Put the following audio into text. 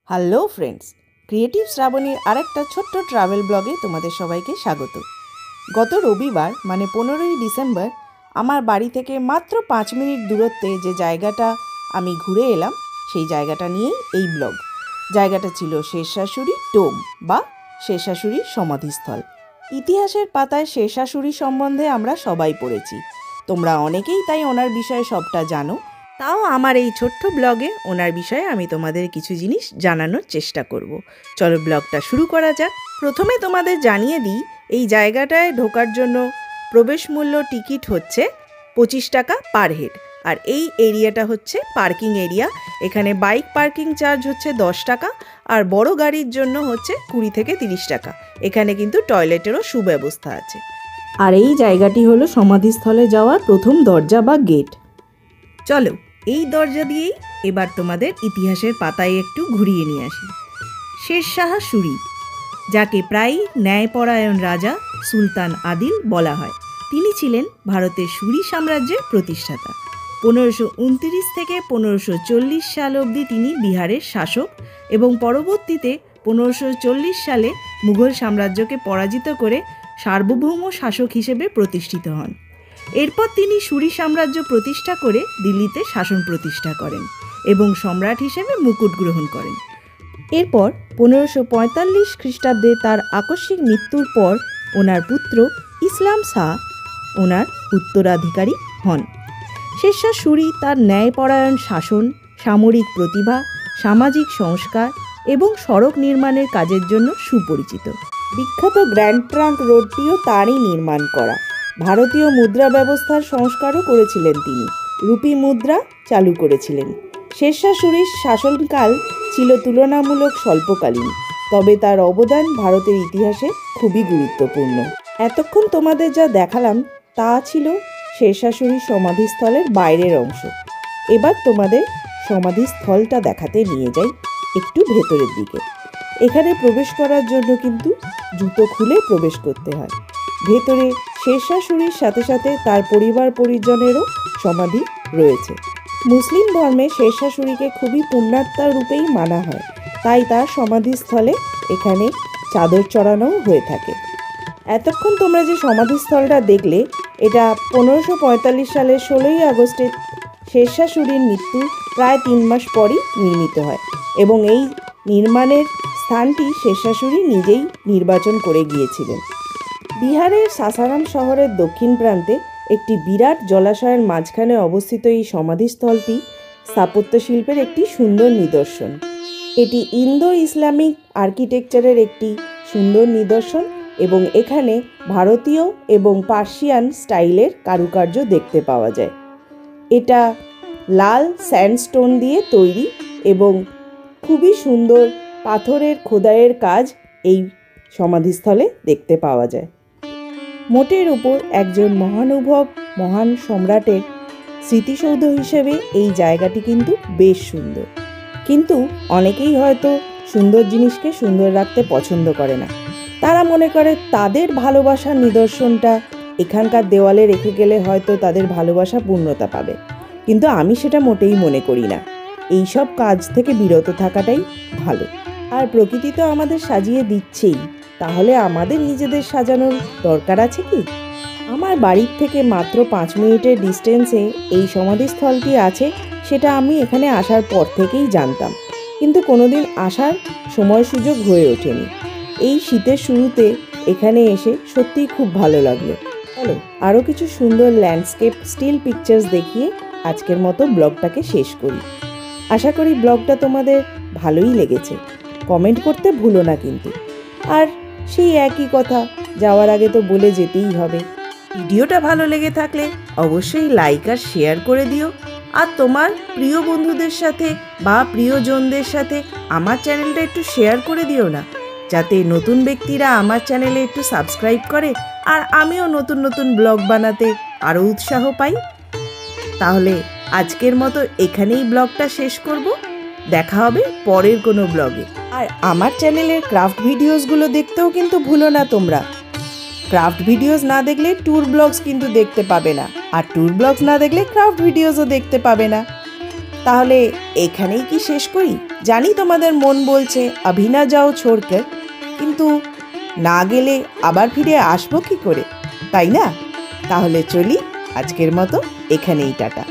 Hello friends, creative শ্রাবণীর আরেকটা ছোট্ট travel ব্লগে তোমাদের সবাইকে স্বাগত। গত রবিবার মানে 15ই ডিসেম্বর আমার বাড়ি থেকে মাত্র 5 মিনিট দূরত্বে যে জায়গাটা আমি ঘুরে এলাম সেই জায়গাটা নিয়েই এই ব্লগ। জায়গাটা ছিল শেরশাশুড়ি টোম বা শেরশাশুড়ির সমাধিস্থল। ইতিহাসের পাতায় শেরশাশুড়ি সম্বন্ধে আমরা সবাই পড়েছি, তোমরা অনেকেই তাই ওনার বিষয়ে সবটা জানো। তাও আমার এই ছোট্ট ব্লগে ওনার বিষয়ে আমি তোমাদের কিছু জিনিস জানানোর চেষ্টা করব। চলো ব্লগটা শুরু করা যাক। প্রথমে তোমাদের জানিয়ে দিই, এই জায়গাটায় ঢোকার জন্য প্রবেশ মূল্য টিকিট হচ্ছে 25 টাকা পার হেড। আর এই এরিয়াটা হচ্ছে পার্কিং এরিয়া। এখানে বাইক পার্কিং চার্জ হচ্ছে 10 টাকা আর বড় গাড়ির জন্য হচ্ছে 20 থেকে 30 টাকা। এখানে কিন্তু টয়লেটেরও সুব্যবস্থা আছে। আর এই জায়গাটি হলো সমাধিস্থলে যাওয়ার প্রথম দরজা বা গেট। চলো এই দরজা দিয়েই এবার তোমাদের ইতিহাসের পাতায় একটু ঘুরিয়ে নিয়ে আসি। শেরশাহ সুরি, যাকে প্রায়ই ন্যায়পরায়ণ রাজা সুলতান আদিল বলা হয়, তিনি ছিলেন ভারতের সুরি সাম্রাজ্যের প্রতিষ্ঠাতা। 1529 থেকে 1540 সাল অবধি তিনি বিহারের শাসক এবং পরবর্তীতে 1540 সালে মুঘল সাম্রাজ্যকে পরাজিত করে সার্বভৌম শাসক হিসেবে প্রতিষ্ঠিত হন। এরপর তিনি সুরি সাম্রাজ্য প্রতিষ্ঠা করে দিল্লিতে শাসন প্রতিষ্ঠা করেন এবং সম্রাট হিসেবে মুকুট গ্রহণ করেন। এরপর 1545 খ্রিস্টাব্দে তার আকস্মিক মৃত্যুর পর ওনার পুত্র ইসলাম শাহ ওনার উত্তরাধিকারী হন। শেরশাহ সুরি তার ন্যায়পরায়ণ শাসন, সামরিক প্রতিভা, সামাজিক সংস্কার এবং সড়ক নির্মাণের কাজের জন্য সুপরিচিত। বিখ্যাত গ্র্যান্ড ট্রাঙ্ক রোডটিও তারই নির্মাণ করা। ভারতীয় মুদ্রা ব্যবস্থার সংস্কারও করেছিলেন তিনি, রুপি মুদ্রা চালু করেছিলেন। শেরশাহ সুরির শাসনকাল ছিল তুলনামূলক স্বল্পকালীন, তবে তার অবদান ভারতের ইতিহাসে খুবই গুরুত্বপূর্ণ। এতক্ষণ তোমাদের যা দেখালাম তা ছিল শেরশাহ সুরির সমাধিস্থলের বাইরের অংশ। এবার তোমাদের সমাধিস্থলটা দেখাতে নিয়ে যাই একটু ভেতরের দিকে। এখানে প্রবেশ করার জন্য কিন্তু জুতো খুলে প্রবেশ করতে হয়। ভেতরে শেরশাহ সুরির সাথে সাথে তার পরিবার পরিজনেরও সমাধি রয়েছে। মুসলিম ধর্মে শেরশাহ সুরিকে খুবই পুণ্যাত্মা রূপেই মানা হয়, তাই তার সমাধিস্থলে এখানে চাদর চড়ানোও হয়ে থাকে। এতক্ষণ তোমরা যে সমাধিস্থলটা দেখলে, এটা 1545 সালের 16ই আগস্টে শেরশাহ সুরির মৃত্যু প্রায় 3 মাস পরই নির্মিত হয় এবং এই নির্মাণের স্থানটি শেরশাহ সুরি নিজেই নির্বাচন করে গিয়েছিলেন। বিহারের সাসারাম শহরের দক্ষিণ প্রান্তে একটি বিরাট জলাশয়ের মাঝখানে অবস্থিত এই সমাধিস্থলটি স্থাপত্য শিল্পের একটি সুন্দর নিদর্শন। এটি ইন্দো ইসলামিক আর্কিটেকচারের একটি সুন্দর নিদর্শন এবং এখানে ভারতীয় এবং পার্সিয়ান স্টাইলের কারুকার্য দেখতে পাওয়া যায়। এটা লাল স্যান্ডস্টোন দিয়ে তৈরি এবং খুবই সুন্দর পাথরের খোদাইয়ের কাজ এই সমাধিস্থলে দেখতে পাওয়া যায়। মোটের উপর একজন মহানুভব মহান সম্রাটের স্মৃতিসৌধ হিসেবে এই জায়গাটি কিন্তু বেশ সুন্দর, কিন্তু অনেকেই হয়তো সুন্দর জিনিসকে সুন্দর রাখতে পছন্দ করে না। তারা মনে করে তাদের ভালোবাসার নিদর্শনটা এখানকার দেওয়ালে রেখে গেলে হয়তো তাদের ভালোবাসা পূর্ণতা পাবে, কিন্তু আমি সেটা মোটেই মনে করি না। এই সব কাজ থেকে বিরত থাকাটাই ভালো। আর প্রকৃতি তো আমাদের সাজিয়ে দিচ্ছেই, তাহলে আমাদের নিজেদের সাজানোর দরকার আছে কি? আমার বাড়ির থেকে মাত্র 5 মিনিটের ডিস্টেন্সে এই সমাধিস্থলটি আছে, সেটা আমি এখানে আসার পর থেকেই জানতাম, কিন্তু কোনোদিন আসার সময় সুযোগ হয়ে ওঠেনি। এই শীতের শুরুতে এখানে এসে সত্যিই খুব ভালো লাগলো। চলো আরও কিছু সুন্দর ল্যান্ডস্কেপ স্টিল পিকচার্স দেখিয়ে আজকের মতো ব্লগটাকে শেষ করি। আশা করি ব্লগটা তোমাদের ভালোই লেগেছে। কমেন্ট করতে ভুলো না কিন্তু। আর সেই একই কথা, যাওয়ার আগে তো বলে যেতেই হবে, ভিডিওটা ভালো লেগে থাকলে অবশ্যই লাইক আর শেয়ার করে দিও। আর তোমার প্রিয় বন্ধুদের সাথে বা প্রিয়জনদের সাথে আমার চ্যানেলটা একটু শেয়ার করে দিও না, যাতে নতুন ব্যক্তিরা আমার চ্যানেলে একটু সাবস্ক্রাইব করে আর আমিও নতুন নতুন ব্লগ বানাতে আরও উৎসাহ পাই। তাহলে আজকের মতো এখানেই ব্লগটা শেষ করব। দেখা হবে পরের কোনো ব্লগে। আর আমার চ্যানেলের ক্রাফট ভিডিওসগুলো দেখতেও কিন্তু ভুলো না তোমরা। ক্রাফট ভিডিওস না দেখলে ট্যুর ব্লগস কিন্তু দেখতে পাবে না, আর ট্যুর ব্লগস না দেখলে ক্রাফট ভিডিওসও দেখতে পাবে না। তাহলে এখানেই কি শেষ করি? জানি তোমাদের মন বলছে অভি না যাও ছোড়কর, কিন্তু না গেলে আবার ফিরে আসবো কি করে, তাই না? তাহলে চলি, আজকের মতো এখানেই টাটা।